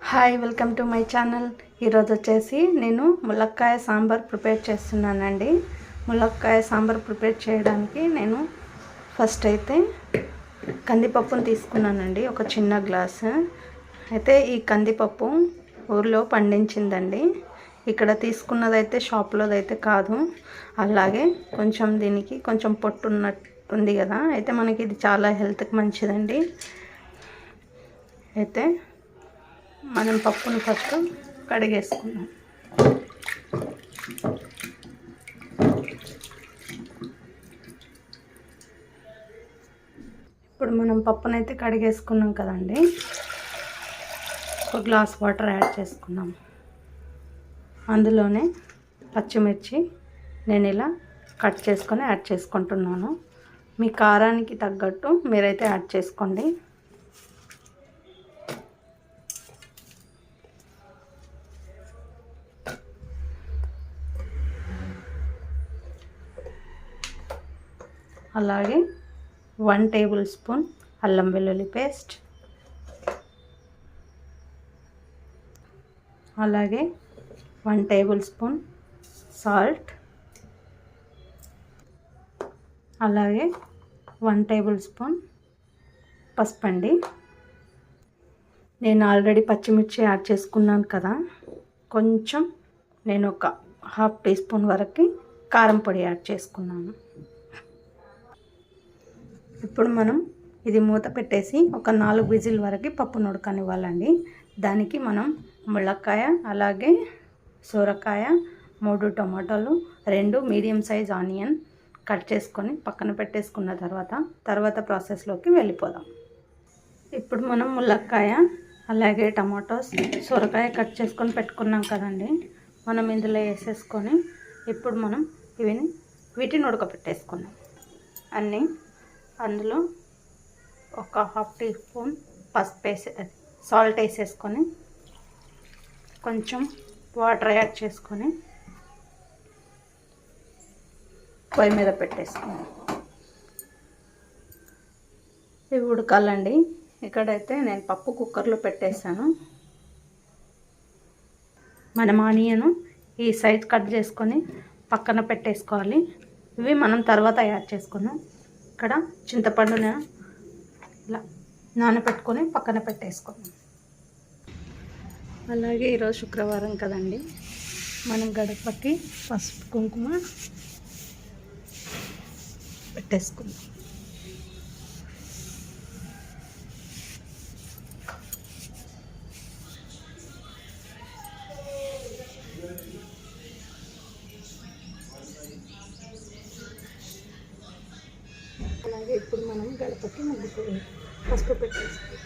Hi welcome to my channel. ఈరోజు వచ్చేసి నేను ములక్కాయ సాంబార్ ప్రిపేర్ చేస్తున్నానండి. ములక్కాయ సాంబార్ ప్రిపేర్ చేయడానికి నేను ఫస్ట్ అయితే కందిపప్పును తీసుకున్నానండి, ఒక చిన్న గ్లాసు. అయితే ఈ కందిపప్పు ఊర్లో పండించిందండి. ఇక్కడ తీసుకున్నదైతే షాప్లోదైతే కాదు. అలాగే కొంచెం దీనికి కొంచెం పొట్టు ఉన్నట్టుంది కదా, అయితే మనకి ఇది చాలా హెల్త్కి మంచిదండి. అయితే మనం పప్పును ఫస్ట్ కడిగేసుకుందాం. ఇప్పుడు మనం పప్పునైతే కడిగేసుకున్నాం కదండి. ఒక గ్లాస్ వాటర్ యాడ్ చేసుకున్నాం. అందులోనే పచ్చిమిర్చి నేను ఇలా కట్ చేసుకొని యాడ్ చేసుకుంటున్నాను. మీ కారానికి తగ్గట్టు మీరైతే యాడ్ చేసుకోండి. అలాగే 1 టేబుల్ స్పూన్ అల్లం వెల్లుల్లి పేస్ట్, అలాగే 1 టేబుల్ స్పూన్ సాల్ట్, అలాగే 1 టేబుల్ స్పూన్ పసుపు అండి. నేను ఆల్రెడీ పచ్చిమిర్చి యాడ్ చేసుకున్నాను కదా, కొంచెం నేను ఒక 1/2 టీ స్పూన్ వరకు కారం పొడి యాడ్ చేసుకున్నాను. ఇప్పుడు మనం ఇది మూత పెట్టేసి ఒక 4 విజిల్ వరకు పప్పును ఉడకనివ్వాలండి. దానికి మనం ములక్కాయ, అలాగే సొరకాయ, 3 టమాటాలు, 2 మీడియం సైజ్ ఆనియన్ కట్ చేసుకొని పక్కన పెట్టేసుకున్న తర్వాత ప్రాసెస్లోకి వెళ్ళిపోదాం. ఇప్పుడు మనం ములక్కాయ, అలాగే టమాటోస్, సొరకాయ కట్ చేసుకొని పెట్టుకున్నాం కదండి, మనం ఇందులో వేసేసుకొని ఇప్పుడు మనం వీటిని ఉడకపెట్టేసుకున్నాం అన్నీ. అందులో ఒక 1/2 టీ స్పూన్ పసుపు సాల్ట్ వేసేసుకొని కొంచెం వాటర్ యాడ్ చేసుకొని పొయ్యి మీద పెట్టేసుకున్నాం. ఇవి ఉడకాలండి. ఇక్కడైతే నేను పప్పు కుక్కర్లో పెట్టేసాను. మనం ఆనియన్ ఈ సైజ్ కట్ చేసుకొని పక్కన పెట్టేసుకోవాలి. ఇవి మనం తర్వాత యాడ్ చేసుకుందాం. ఇక్కడ చింతపండుని ఇలా నానబెట్టుకొని పక్కన పెట్టేసుకుందాం. అలాగే ఈరోజు శుక్రవారం కదండి, మనం గడపకి పసుపు కుంకుమ పెట్టేసుకుందాం. అలాగే ఇప్పుడు మనం గడపకి ముగ్గు పసుపు పెట్టేస్తాం.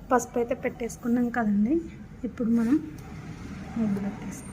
పసుపు అయితే పెట్టేసుకున్నాం కదండి, ఇప్పుడు మనం ముగ్గు పెట్టేసుకున్నాం.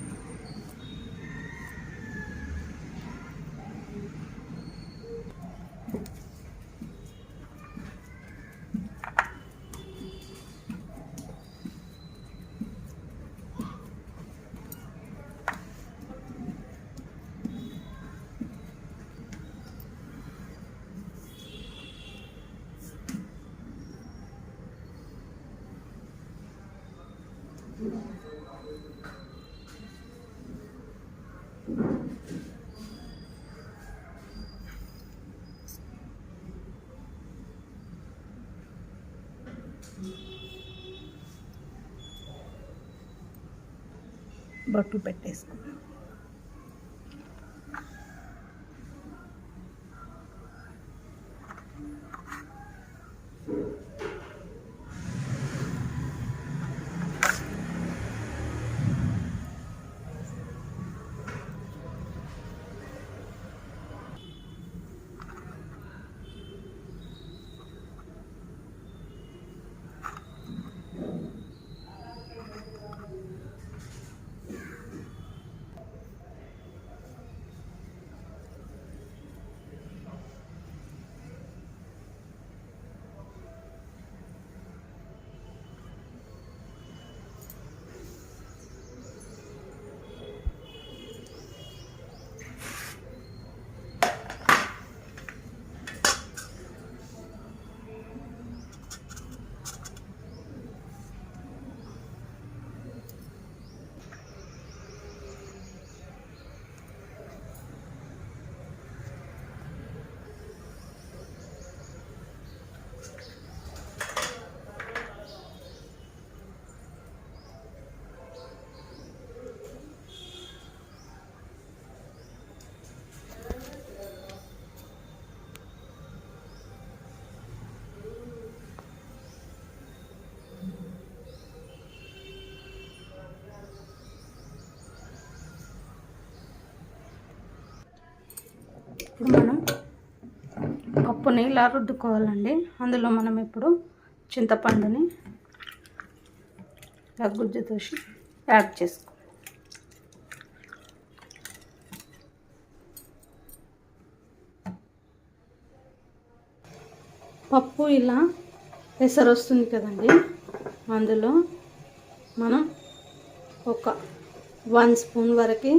బొట్టు పెట్టేసుకున్నాం. ఇప్పుడు మనం పప్పుని ఇలా రుద్దుకోవాలండి. అందులో మనం ఇప్పుడు చింతపండుని ఇలా గుజ్జు తోసి యాడ్ చేసుకోవాలి. పప్పు ఇలా ఎసరు వస్తుంది కదండి, అందులో మనం ఒక 1 స్పూన్ వరకు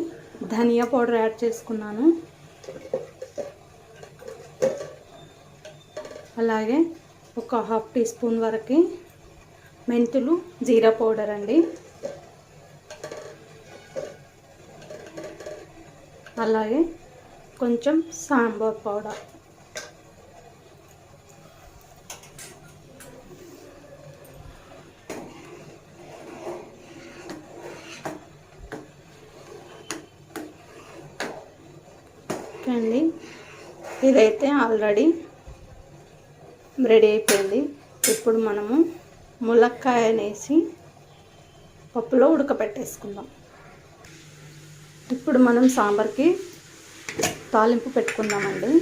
ధనియా పౌడర్ యాడ్ చేసుకున్నాను. అలాగే ఒక 1/2 టీ స్పూన్ వరకు మెంతులు జీరా పౌడర్ అండి. అలాగే కొంచెం సాంబార్ పౌడర్. అండి ఇదైతే ఆల్రెడీ రెడీ అయిపోయింది. ఇప్పుడు మనము ములక్కాయ వేసి పప్పులో ఉడకపెట్టేసుకుందాం. ఇప్పుడు మనం సాంబార్కి తాలింపు పెట్టుకుందామండి.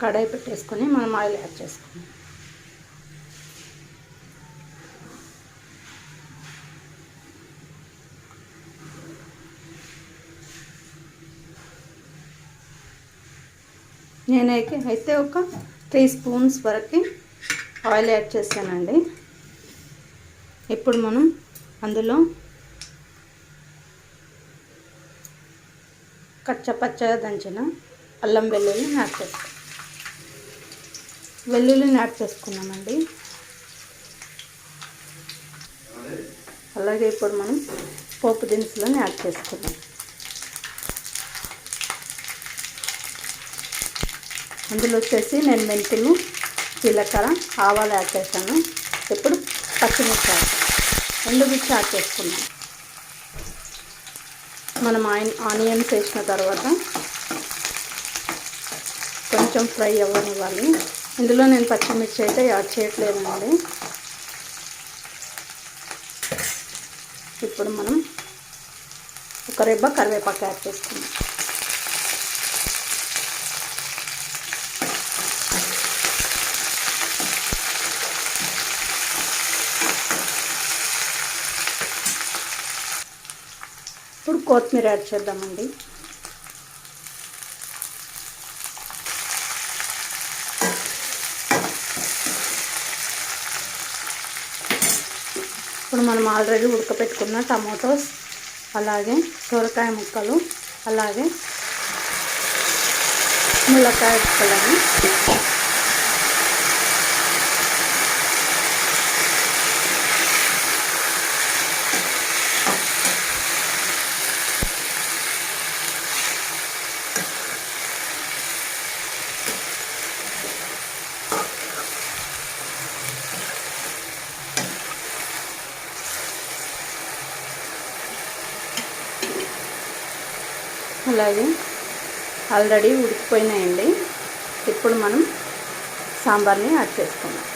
కడాయి పెట్టేసుకొని మనం ఆయిల్ యాడ్ చేసుకుందాం. నేనైతే ఒక 3 స్పూన్స్ వరకు ఆయిల్ యాడ్ చేశానండి. ఇప్పుడు మనం అందులో కచ్చపచ్చగా దంచిన అల్లం వెల్లుల్లిని యాడ్ చేసుకున్నాం. వెల్లుల్లిని యాడ్ చేసుకున్నామండి. అలాగే ఇప్పుడు మనం పోపు దినుసులను యాడ్ చేసుకున్నాం. అందులో వచ్చేసి నేను మెంతులు, జీలకర్ర, ఆవాలు యాడ్ చేశాను. ఇప్పుడు పచ్చిమిర్చి ఎండుమిర్చి యాడ్ చేసుకున్నాం. మనం ఆనియన్స్ వేసిన తర్వాత కొంచెం ఫ్రై అవ్వనివ్వాలి. ఇందులో నేను పచ్చిమిర్చి అయితే యాడ్ చేయట్లేదండి. ఇప్పుడు మనం ఒక రెబ్బ కరివేపాకు యాడ్ చేసుకున్నాం. ఇప్పుడు కొత్తిమీర యాడ్ చేద్దామండి. ఇప్పుడు మనం ఆల్రెడీ ఉడకపెట్టుకున్న టమాటోస్, అలాగే సొరకాయ ముక్కలు, అలాగే ములక్కాయ ముక్కలని అలాగే ఆల్రెడీ ఉడికిపోయినాయండి. ఇప్పుడు మనం సాంబార్ని యాడ్ చేసుకుందాం.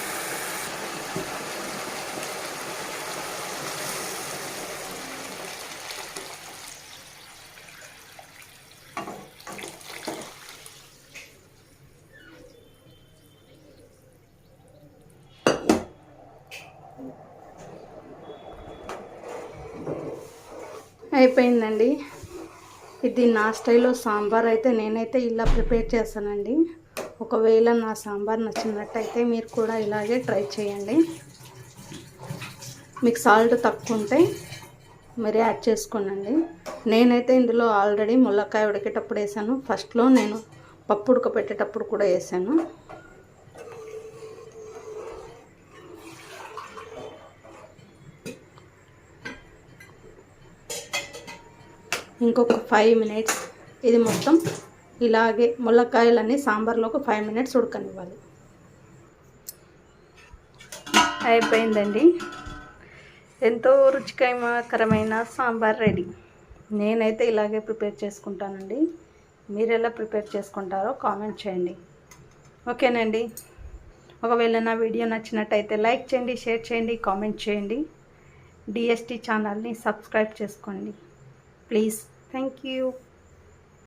అయిపోయిందండి. ఇది నా స్టైల్లో సాంబార్ అయితే నేనైతే ఇలా ప్రిపేర్ చేస్తానండి. ఒకవేళ నా సాంబార్ నచ్చినట్టయితే మీరు కూడా ఇలాగే ట్రై చేయండి. మీకు సాల్ట్ తక్కువ ఉంటే మరి యాడ్ చేసుకోనండి. నేనైతే ఇందులో ఆల్రెడీ ములక్కాయ ఉడికేటప్పుడు వేసాను. ఫస్ట్లో నేను పప్పు ఉడకపెట్టేటప్పుడు కూడా వేసాను. ఇంకొక 5 మినిట్స్ ఇది మొత్తం ఇలాగే ములక్కాయలన్నీ సాంబార్లో ఒక 5 మినిట్స్ ఉడకనివ్వాలి. అయిపోయిందండి. ఎంతో రుచికరమైన సాంబార్ రెడీ. నేనైతే ఇలాగే ప్రిపేర్ చేసుకుంటానండి. మీరు ఎలా ప్రిపేర్ చేసుకుంటారో కామెంట్ చేయండి. ఓకేనండి. ఒకవేళ నా వీడియో నచ్చినట్టయితే లైక్ చేయండి, షేర్ చేయండి, కామెంట్ చేయండి. డిఎస్టీ ఛానల్ని సబ్స్క్రైబ్ చేసుకోండి ప్లీజ్. Thank you.